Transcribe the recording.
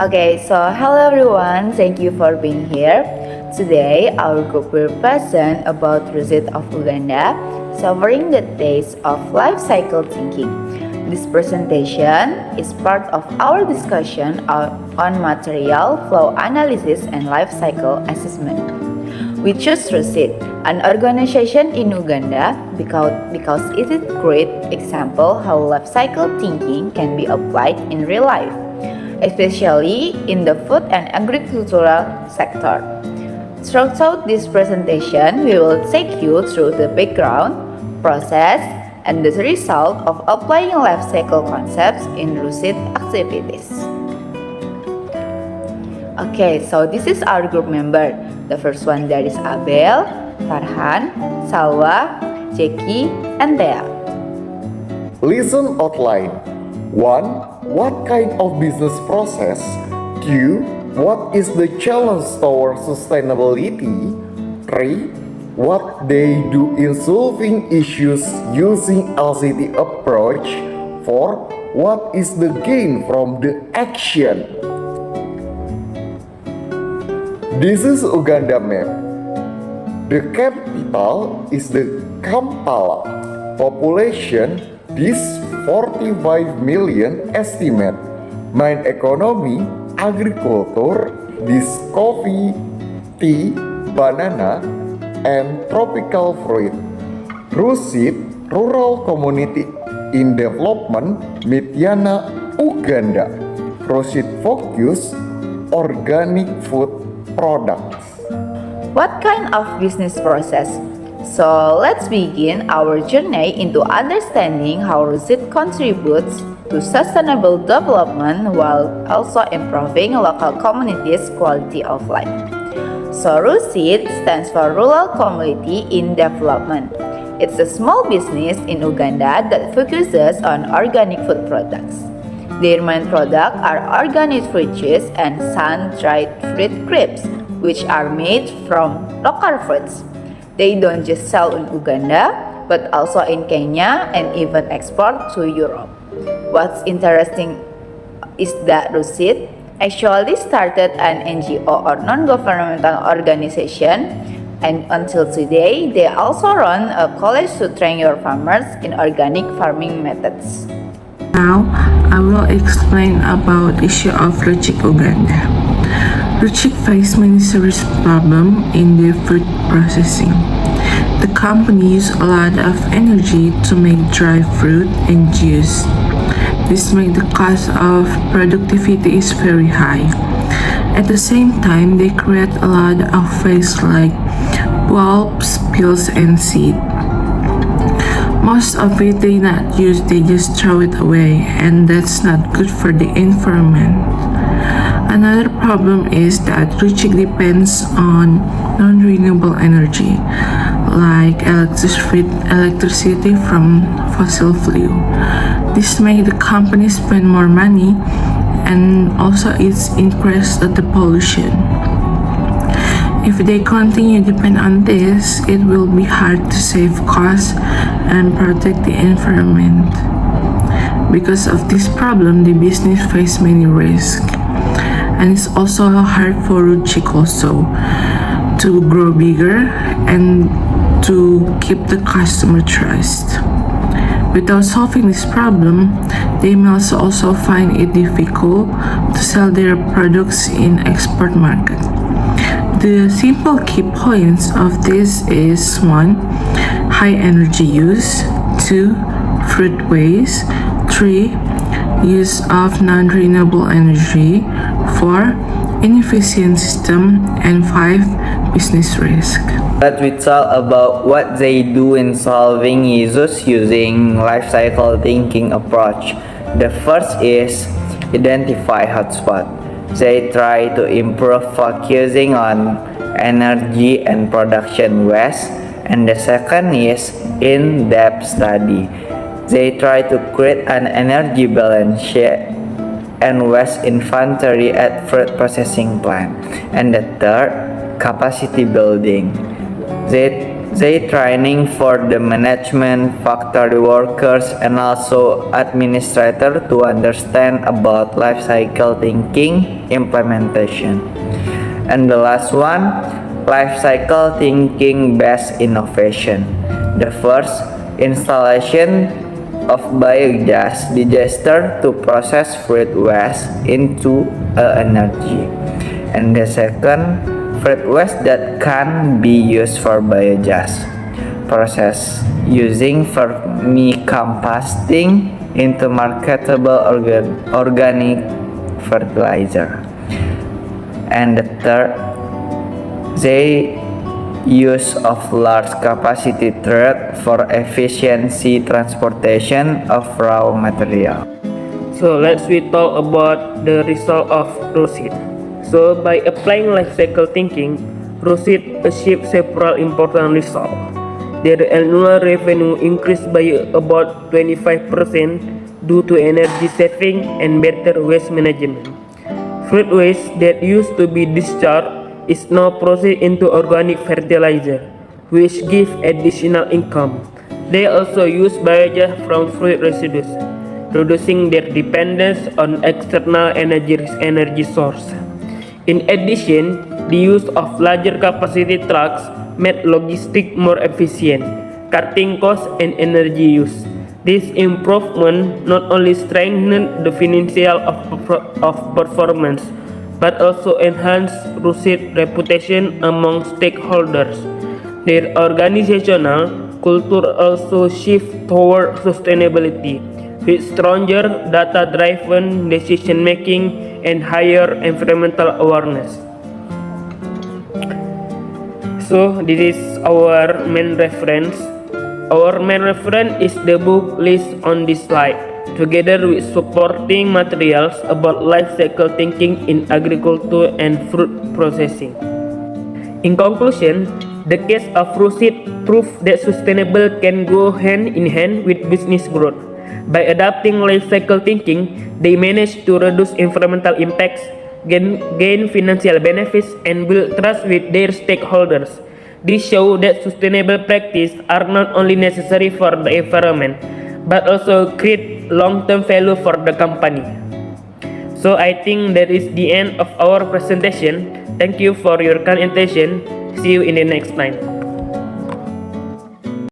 Okay, so hello everyone, thank you for being here. Today, our group will present about Rusit of Uganda, Savoring the Taste of Life Cycle Thinking. This presentation is part of our discussion on material flow analysis and life cycle assessment. We choose Rusit, an organization in Uganda, because it is a great example how life cycle thinking can be applied in real life, especially in the food and agricultural sector. Throughout this presentation, we will take you through the background, process, and the result of applying life cycle concepts in Rusit activities. Okay, so this is our group member. The first one there is Abel, Farhan, Salwa, Jackie, and Thea. Listen outline. 1. What kind of business process? 2. What is the challenge towards sustainability? 3. What they do in solving issues using LCT approach? 4. What is the gain from the action? This is Uganda map. The capital is the Kampala. Population this 45 million estimate. Main economy agriculture, this coffee, tea, banana, and tropical fruit. Rusit Rural Community in Development, Mityana, Uganda. Rusit focus organic food products. What kind of business process? So let's begin our journey into understanding how Rusit contributes to sustainable development while also improving local communities' quality of life. So Rusit stands for Rural Community in Development. It's a small business in Uganda that focuses on organic food products. Their main products are organic fruit juice and sun-dried fruit grapes, which are made from local fruits. They don't just sell in Uganda, but also in Kenya and even export to Europe. What's interesting is that Rusit actually started an NGO or non-governmental organization, and until today, they also run a college to train your farmers in organic farming methods. Now, I will explain about issue of Ruchik Uganda. Ruchik face many serious problems in their food processing. The company uses a lot of energy to make dry fruit and juice. This makes the cost of productivity is very high. At the same time, they create a lot of waste like bulbs, peels, and seed. Most of it they not use, they just throw it away, and that's not good for the environment. Another problem is that Ruchik depends on non-renewable energy, like electricity from fossil fuel. This makes the company spend more money, and also it's increased the pollution. If they continue to depend on this, it will be hard to save costs and protect the environment. Because of this problem, the business faces many risks. And it's also hard for Ruchik also to grow bigger and to keep the customer trust. Without solving this problem, they must also find it difficult to sell their products in export market. The simple key points of this is 1. High energy use, 2. Fruit waste, 3. Use of non-renewable energy, 4. Inefficient system, and 5. Business risk. But we talk about what they do in solving issues using life cycle thinking approach. The first is identify hotspot. They try to improve focusing on energy and production waste. And the second is in-depth study. They try to create an energy balance sheet and waste inventory at fruit processing plant. And the third, capacity building. They They training for the management, factory workers, and also administrator to understand about life cycle thinking implementation. And the last one, life cycle thinking based innovation. The first, installation of biogas digester to process fruit waste into energy. And the second, fruit waste that can be used for biogas process using vermicomposting into marketable organic fertilizer. And the third, the use of large capacity truck for efficiency transportation of raw material. So let's we talk about the result of RUSIT. So by applying life cycle thinking, RUSIT achieved several important results. Their annual revenue increased by about 25% due to energy saving and better waste management. Fruit waste that used to be discharged is now processed into organic fertilizer, which gives additional income. They also use biogas from fruit residues, reducing their dependence on external energy source. In addition, the use of larger capacity trucks made logistics more efficient, cutting costs and energy use. This improvement not only strengthened the financial of performance, but also enhanced RUSIT's reputation among stakeholders. Their organizational culture also shifts toward sustainability, with stronger data-driven decision-making and higher environmental awareness. So this is our main reference. Our main reference is the book listed on this slide, together with supporting materials about life cycle thinking in agriculture and fruit processing. In conclusion, the case of RUSIT proved that sustainable can go hand in hand with business growth. By adapting life cycle thinking, they managed to reduce environmental impacts, gain financial benefits, and build trust with their stakeholders. This shows that sustainable practices are not only necessary for the environment, but also create long-term value for the company. So I think that is the end of our presentation. Thank you for your kind attention. See you in the next time.